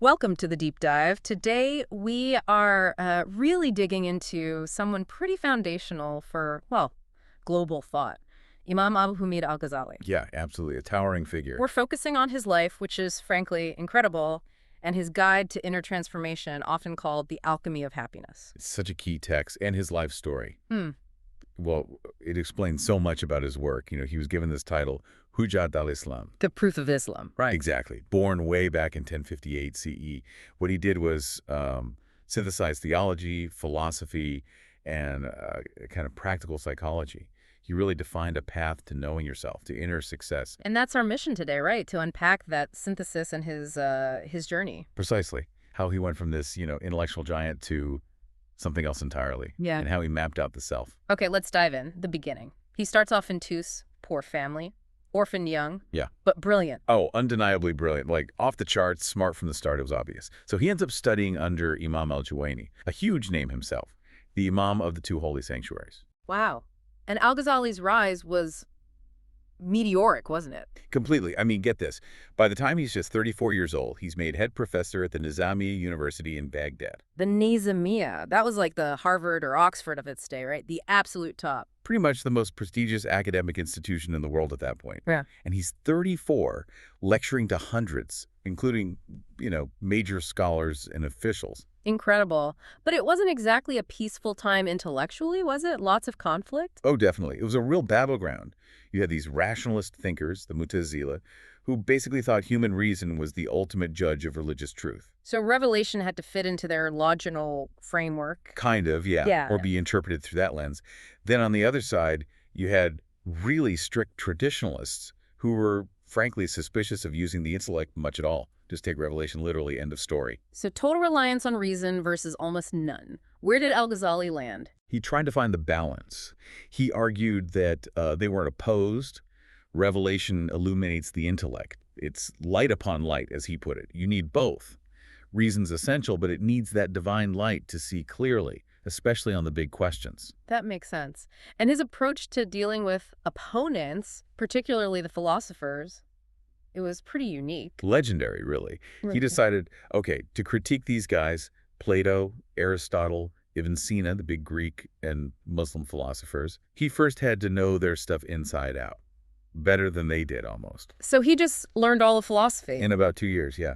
Welcome to the deep dive. Today we are really digging into someone pretty foundational for, well, global thought, Imam Al-Ghazali. Yeah, absolutely. A towering figure. We're focusing on his life, which is frankly incredible, and his guide to inner transformation, often called the Alchemy of Happiness. It's such a key text, and his life story. Hmm. Well, it explains so much about his work. He was given this title, Hujjat al-Islam. The proof of Islam, right? Exactly. Born way back in 1058 CE. What he did was synthesize theology, philosophy, and kind of practical psychology. He really defined a path to knowing yourself, to inner success. And that's our mission today, right? To unpack that synthesis and his journey. Precisely. How he went from this, intellectual giant to something else entirely. Yeah. And how he mapped out the self. Okay, let's dive in. The beginning. He starts off in Tus, poor family, orphaned young. Yeah. But brilliant. Oh, undeniably brilliant. Like, off the charts, smart from the start, it was obvious. So he ends up studying under Imam al-Juwayni, a huge name himself, the Imam of the two holy sanctuaries. Wow. And Al-Ghazali's rise was meteoric, wasn't it? Completely. I mean, get this. By the time he's just 34 years old, he's made head professor at the Nizamiya University in Baghdad. The Nizamiya, that was like the Harvard or Oxford of its day, right? The absolute top. Pretty much the most prestigious academic institution in the world at that point. Yeah. And he's 34, lecturing to hundreds, including, major scholars and officials. Incredible. But it wasn't exactly a peaceful time intellectually, was it? Lots of conflict? Oh, definitely. It was a real battleground. You had these rationalist thinkers, the Mu'tazila, who basically thought human reason was the ultimate judge of religious truth. So revelation had to fit into their logical framework. Kind of, yeah. Yeah. Or be interpreted through that lens. Then on the other side, you had really strict traditionalists who were, frankly, suspicious of using the intellect much at all. Just take revelation literally, end of story. So total reliance on reason versus almost none. Where did Al-Ghazali land? He tried to find the balance. He argued that they weren't opposed. Revelation illuminates the intellect. It's light upon light, as he put it. You need both. Reason's essential, but it needs that divine light to see clearly, especially on the big questions. That makes sense. And his approach to dealing with opponents, particularly the philosophers, it was pretty unique. Legendary, really. Right. He decided, okay, to critique these guys, Plato, Aristotle, Ibn Sina, the big Greek and Muslim philosophers, he first had to know their stuff inside out. Better than they did, almost. So he just learned all of philosophy. In about 2 years, yeah.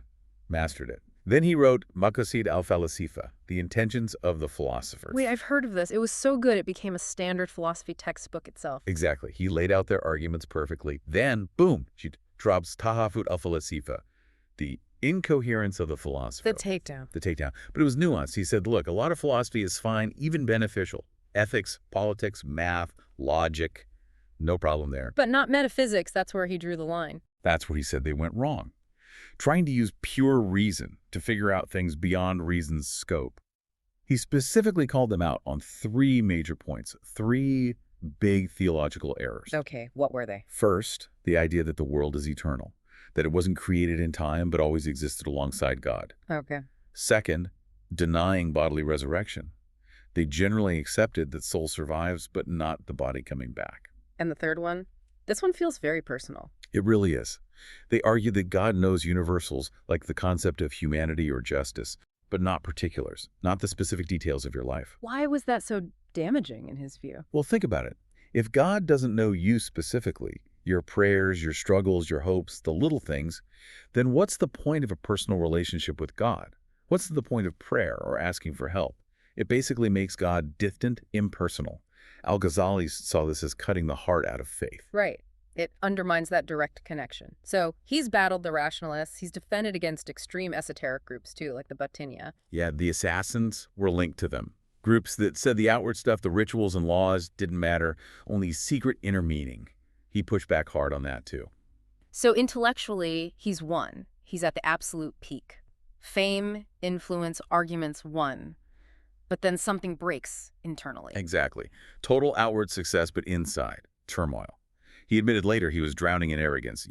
Mastered it. Then he wrote Maqasid al-Falasifa, The Intentions of the Philosophers. Wait, I've heard of this. It was so good it became a standard philosophy textbook itself. Exactly. He laid out their arguments perfectly. Then, boom, she drops Tahafut al-Falasifa, The Incoherence of the Philosopher. The takedown. The takedown. But it was nuanced. He said, look, a lot of philosophy is fine, even beneficial. Ethics, politics, math, logic, no problem there. But not metaphysics. That's where he drew the line. That's what he said they went wrong. Trying to use pure reason to figure out things beyond reason's scope. He specifically called them out on 3 major points, 3 big theological errors. Okay, what were they? First, the idea that the world is eternal, that it wasn't created in time but always existed alongside God. Okay. Second, denying bodily resurrection. They generally accepted that soul survives but not the body coming back. And the third one? This one feels very personal. It really is. They argue that God knows universals like the concept of humanity or justice, but not particulars, not the specific details of your life. Why was that so damaging in his view? Well, think about it. If God doesn't know you specifically, your prayers, your struggles, your hopes, the little things, then what's the point of a personal relationship with God? What's the point of prayer or asking for help? It basically makes God distant, impersonal. Al-Ghazali saw this as cutting the heart out of faith. Right. It undermines that direct connection. So he's battled the rationalists. He's defended against extreme esoteric groups, too, like the Batinia. Yeah, the assassins were linked to them. Groups that said the outward stuff, the rituals and laws, didn't matter, only secret inner meaning. He pushed back hard on that, too. So intellectually, he's won. He's at the absolute peak. Fame, influence, arguments won. But then something breaks internally. Exactly. Total outward success, but inside, turmoil. He admitted later he was drowning in arrogance.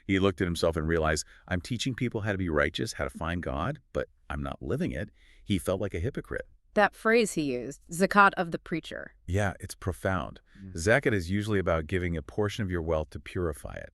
He looked at himself and realized, I'm teaching people how to be righteous, how to find God, but I'm not living it. He felt like a hypocrite. That phrase he used, zakat of the preacher. Yeah, it's profound. Zakat is usually about giving a portion of your wealth to purify it.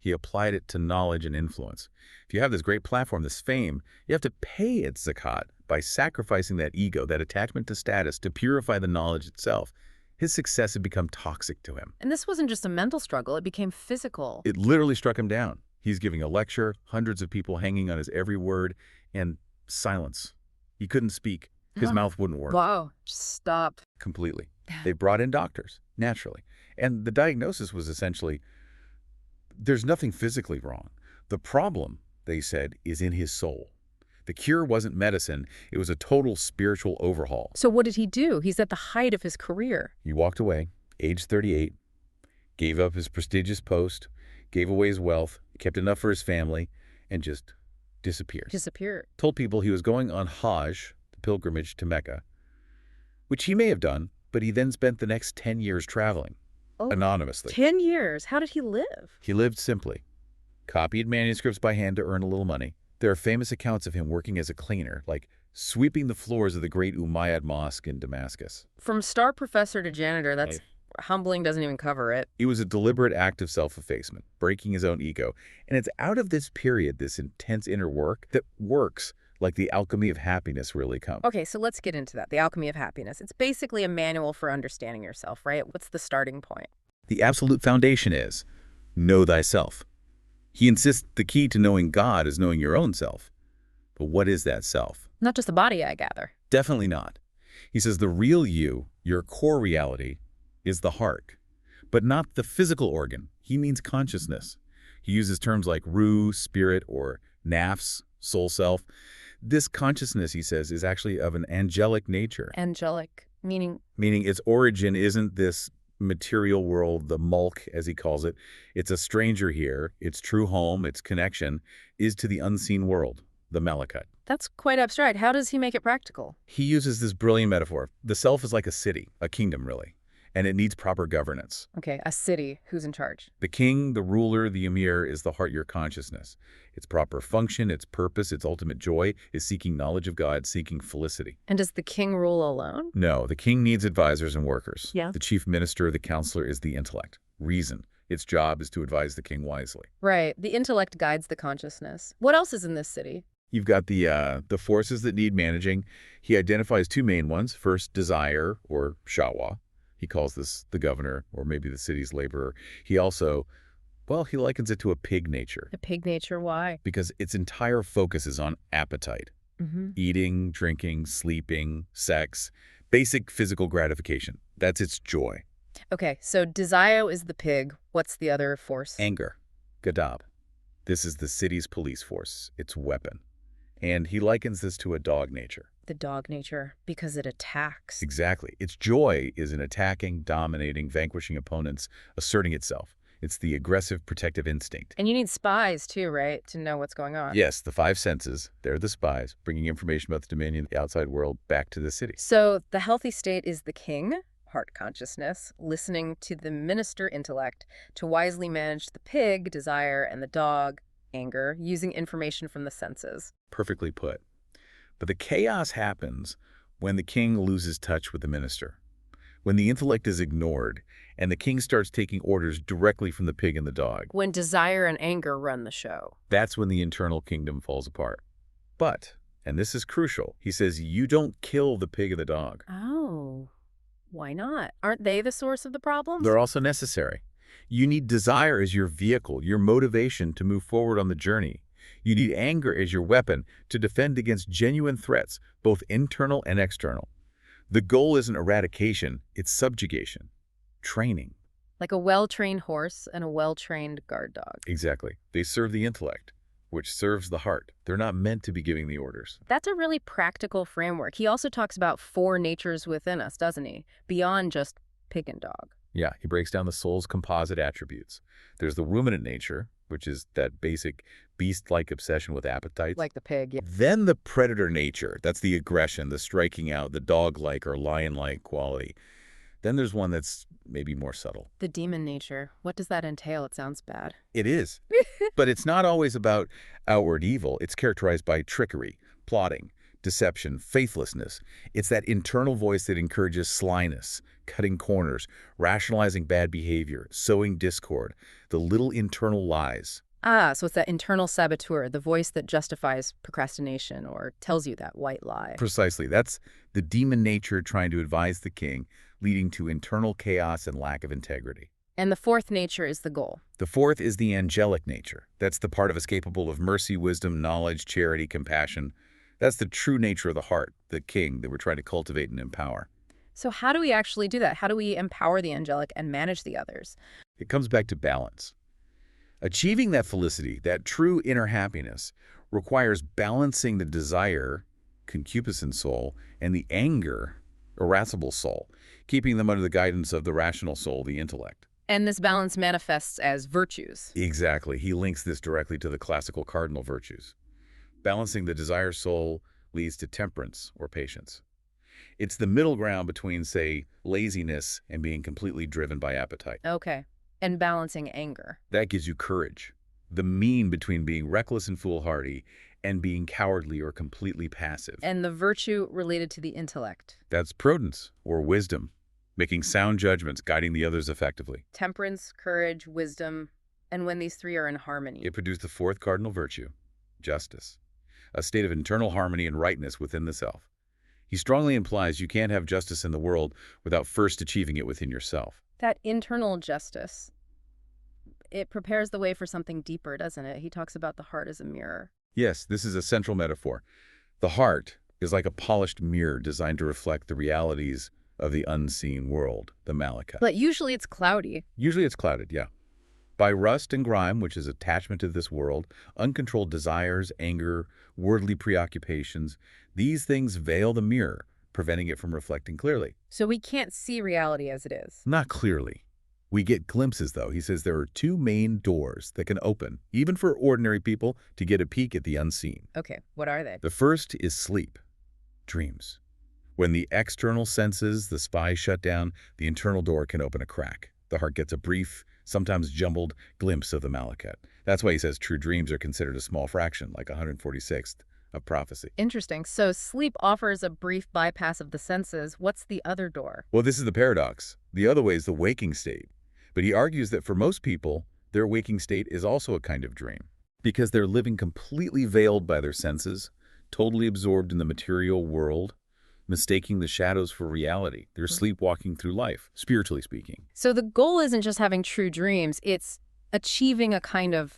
He applied it to knowledge and influence. If you have this great platform, this fame, you have to pay its zakat by sacrificing that ego, that attachment to status, to purify the knowledge itself. His success had become toxic to him. And this wasn't just a mental struggle, it became physical. It literally struck him down. He's giving a lecture, hundreds of people hanging on his every word, and silence. He couldn't speak. His mouth wouldn't work. Wow, just stop. Completely. They brought in doctors, naturally. And the diagnosis was essentially, there's nothing physically wrong. The problem, they said, is in his soul. The cure wasn't medicine. It was a total spiritual overhaul. So what did he do? He's at the height of his career. He walked away, age 38, gave up his prestigious post, gave away his wealth, kept enough for his family, and just disappeared. Disappeared. Told people he was going on Hajj, the pilgrimage to Mecca, which he may have done, but he then spent the next 10 years traveling, anonymously. 10 years? How did he live? He lived simply. Copied manuscripts by hand to earn a little money. There are famous accounts of him working as a cleaner, like sweeping the floors of the great Umayyad Mosque in Damascus. From star professor to janitor, that's humbling, doesn't even cover it. It was a deliberate act of self-effacement, breaking his own ego. And it's out of this period, this intense inner work, that works like the alchemy of happiness really comes. Okay, so let's get into that, the alchemy of happiness. It's basically a manual for understanding yourself, right? What's the starting point? The absolute foundation is know thyself. He insists the key to knowing God is knowing your own self. But what is that self? Not just the body, I gather. Definitely not. He says the real you, your core reality, is the heart, but not the physical organ. He means consciousness. He uses terms like ruh, spirit, or nafs, soul self. This consciousness, he says, is actually of an angelic nature. Angelic, meaning? Meaning its origin isn't this material world, the mulk, as he calls it. It's a stranger here. Its true home, its connection, is to the unseen world, the malakut. That's quite abstract. How does he make it practical? He uses this brilliant metaphor. The self is like a city, a kingdom, really, and it needs proper governance. Okay, a city. Who's in charge? The king, the ruler, the emir is the heart, your consciousness. Its proper function, its purpose, its ultimate joy is seeking knowledge of God, seeking felicity. And does the king rule alone? No, the king needs advisors and workers. Yeah. The chief minister, the counselor, is the intellect, reason. Its job is to advise the king wisely. Right. The intellect guides the consciousness. What else is in this city? You've got the forces that need managing. He identifies two main ones. First, desire, or shahwa. He calls this the governor, or maybe the city's laborer. He also, well, he likens it to a pig nature. A pig nature, why? Because its entire focus is on appetite. Eating, drinking, sleeping, sex, basic physical gratification. That's its joy. Okay, so desire is the pig. What's the other force? Anger, gadab. This is the city's police force, its weapon. And he likens this to a dog nature. The dog nature, because it attacks. Exactly. Its joy is in attacking, dominating, vanquishing opponents, asserting itself. It's the aggressive, protective instinct. And you need spies, too, right, to know what's going on? Yes, the five senses, they're the spies, bringing information about the dominion of the outside world back to the city. So the healthy state is the king, heart consciousness, listening to the minister intellect to wisely manage the pig, desire, and the dog, anger, using information from the senses. Perfectly put. But the chaos happens when the king loses touch with the minister, when the intellect is ignored, and the king starts taking orders directly from the pig and the dog. When desire and anger run the show. That's when the internal kingdom falls apart. But, and this is crucial, he says you don't kill the pig and the dog. Oh, why not? Aren't they the source of the problems? They're also necessary. You need desire as your vehicle, your motivation to move forward on the journey. You need anger as your weapon to defend against genuine threats, both internal and external. The goal isn't eradication, it's subjugation, training. Like a well-trained horse and a well-trained guard dog. Exactly. They serve the intellect, which serves the heart. They're not meant to be giving the orders. That's a really practical framework. He also talks about four natures within us, doesn't he? Beyond just pig and dog. Yeah, he breaks down the soul's composite attributes. There's the ruminant nature, which is that basic beast-like obsession with appetites. Like the pig, yeah. Then the predator nature. That's the aggression, the striking out, the dog-like or lion-like quality. Then there's one that's maybe more subtle. The demon nature. What does that entail? It sounds bad. It is. But it's not always about outward evil. It's characterized by trickery, plotting, deception, faithlessness. It's that internal voice that encourages slyness, cutting corners, rationalizing bad behavior, sowing discord, the little internal lies. Ah, so it's that internal saboteur, the voice that justifies procrastination or tells you that white lie. Precisely. That's the demon nature trying to advise the king, leading to internal chaos and lack of integrity. And the fourth nature is the goal. The fourth is the angelic nature. That's the part of us capable of mercy, wisdom, knowledge, charity, compassion. That's the true nature of the heart, the king that we're trying to cultivate and empower. So how do we actually do that? How do we empower the angelic and manage the others? It comes back to balance. Achieving that felicity, that true inner happiness, requires balancing the desire, concupiscent soul, and the anger, irascible soul, keeping them under the guidance of the rational soul, the intellect. And this balance manifests as virtues. Exactly. He links this directly to the classical cardinal virtues. Balancing the desire soul leads to temperance or patience. It's the middle ground between, say, laziness and being completely driven by appetite. Okay. And balancing anger. That gives you courage. The mean between being reckless and foolhardy and being cowardly or completely passive. And the virtue related to the intellect. That's prudence or wisdom, making sound judgments, guiding the others effectively. Temperance, courage, wisdom. And when these three are in harmony. It produced the fourth cardinal virtue, justice, a state of internal harmony and rightness within the self. He strongly implies you can't have justice in the world without first achieving it within yourself. That internal justice, it prepares the way for something deeper, doesn't it? He talks about the heart as a mirror. Yes, this is a central metaphor. The heart is like a polished mirror designed to reflect the realities of the unseen world, the Malakut. But usually it's cloudy. Usually it's clouded, yeah. By rust and grime, which is attachment to this world, uncontrolled desires, anger, worldly preoccupations, these things veil the mirror, preventing it from reflecting clearly. So we can't see reality as it is. Not clearly. We get glimpses, though. He says there are two main doors that can open, even for ordinary people, to get a peek at the unseen. Okay, what are they? The first is sleep, dreams. When the external senses, the spy shut down, the internal door can open a crack. The heart gets a brief, sometimes jumbled, glimpse of the Malakut. That's why he says true dreams are considered a small fraction, like 146th of prophecy. Interesting. So sleep offers a brief bypass of the senses. What's the other door? Well, this is the paradox. The other way is the waking state. But he argues that for most people, their waking state is also a kind of dream, because they're living completely veiled by their senses, totally absorbed in the material world, mistaking the shadows for reality. They're sleepwalking through life, spiritually speaking. So the goal isn't just having true dreams, it's achieving a kind of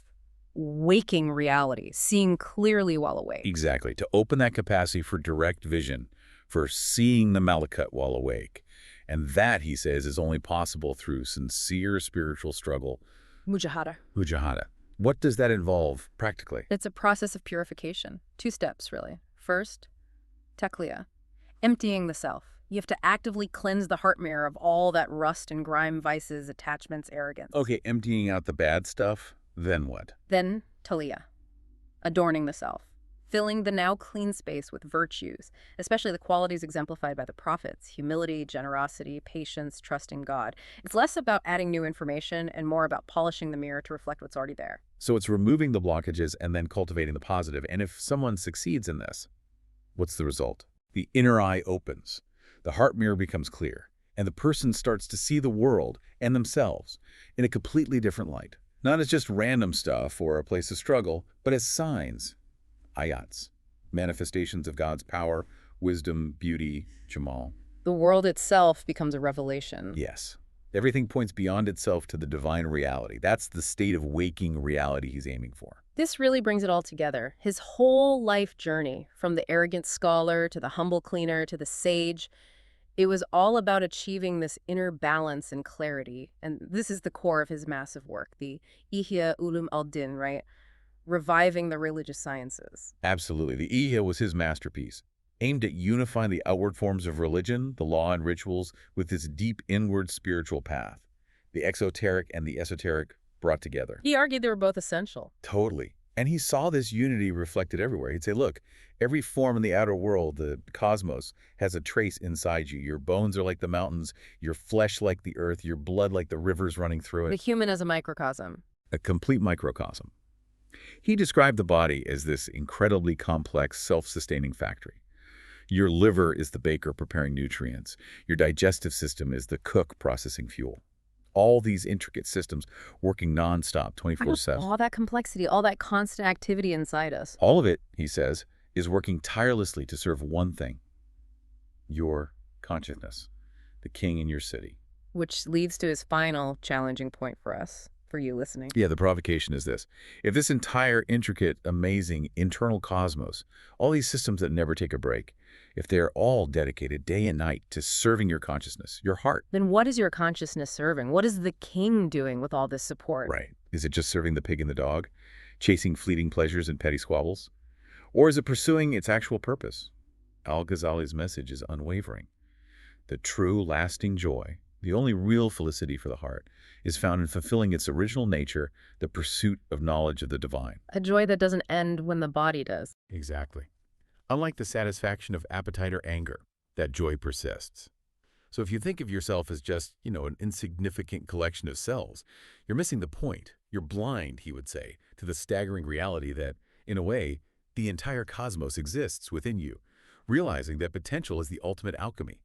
waking reality, seeing clearly while awake. Exactly, to open that capacity for direct vision, for seeing the Malakut while awake. And that, he says, is only possible through sincere spiritual struggle. Mujahada. Mujahada. What does that involve practically? It's a process of purification. 2 steps, really. First, takliya, emptying the self. You have to actively cleanse the heart mirror of all that rust and grime, vices, attachments, arrogance. Okay, emptying out the bad stuff, then what? Then taliya, adorning the self, filling the now clean space with virtues, especially the qualities exemplified by the prophets: humility, generosity, patience, trust in God. It's less about adding new information and more about polishing the mirror to reflect what's already there. So it's removing the blockages and then cultivating the positive. And if someone succeeds in this, what's the result? The inner eye opens, the heart mirror becomes clear, and the person starts to see the world and themselves in a completely different light. Not as just random stuff or a place of struggle, but as signs, ayats, manifestations of God's power, wisdom, beauty, Jamal. The world itself becomes a revelation. Yes. Everything points beyond itself to the divine reality. That's the state of waking reality he's aiming for. This really brings it all together. His whole life journey, from the arrogant scholar to the humble cleaner to the sage, it was all about achieving this inner balance and clarity. And this is the core of his massive work, the Ihya Ulum al-Din, right? Reviving the religious sciences. Absolutely. The Ihya was his masterpiece, aimed at unifying the outward forms of religion, the law and rituals, with this deep inward spiritual path. The exoteric and the esoteric brought together. He argued they were both essential. Totally. And he saw this unity reflected everywhere. He'd say, look, every form in the outer world, the cosmos, has a trace inside you. Your bones are like the mountains, your flesh like the earth, your blood like the rivers running through it. The human as a microcosm. A complete microcosm. He described the body as this incredibly complex, self-sustaining factory. Your liver is the baker preparing nutrients. Your digestive system is the cook processing fuel. all these intricate systems working nonstop, How does 24/7. all that complexity, all that constant activity inside us, All of it, he says, is working tirelessly to serve one thing: your consciousness, the king in your city. which leads to his final challenging point for us, for you listening. Yeah, the provocation is this. If this entire intricate, amazing internal cosmos, all these systems that never take a break, if they're all dedicated day and night to serving your consciousness, your heart, Then what is your consciousness serving? What is the king doing with all this support? right? Is it just serving the pig and the dog, chasing fleeting pleasures and petty squabbles? Or is it pursuing its actual purpose? Al-Ghazali's message is unwavering. The true, lasting joy, the only real felicity for the heart, is found in fulfilling its original nature, the pursuit of knowledge of the divine. A joy that doesn't end when the body does. Exactly. Unlike the satisfaction of appetite or anger, that joy persists. So if you think of yourself as just, an insignificant collection of cells, you're missing the point. You're blind, he would say, to the staggering reality that, in a way, the entire cosmos exists within you, realizing that potential is the ultimate alchemy.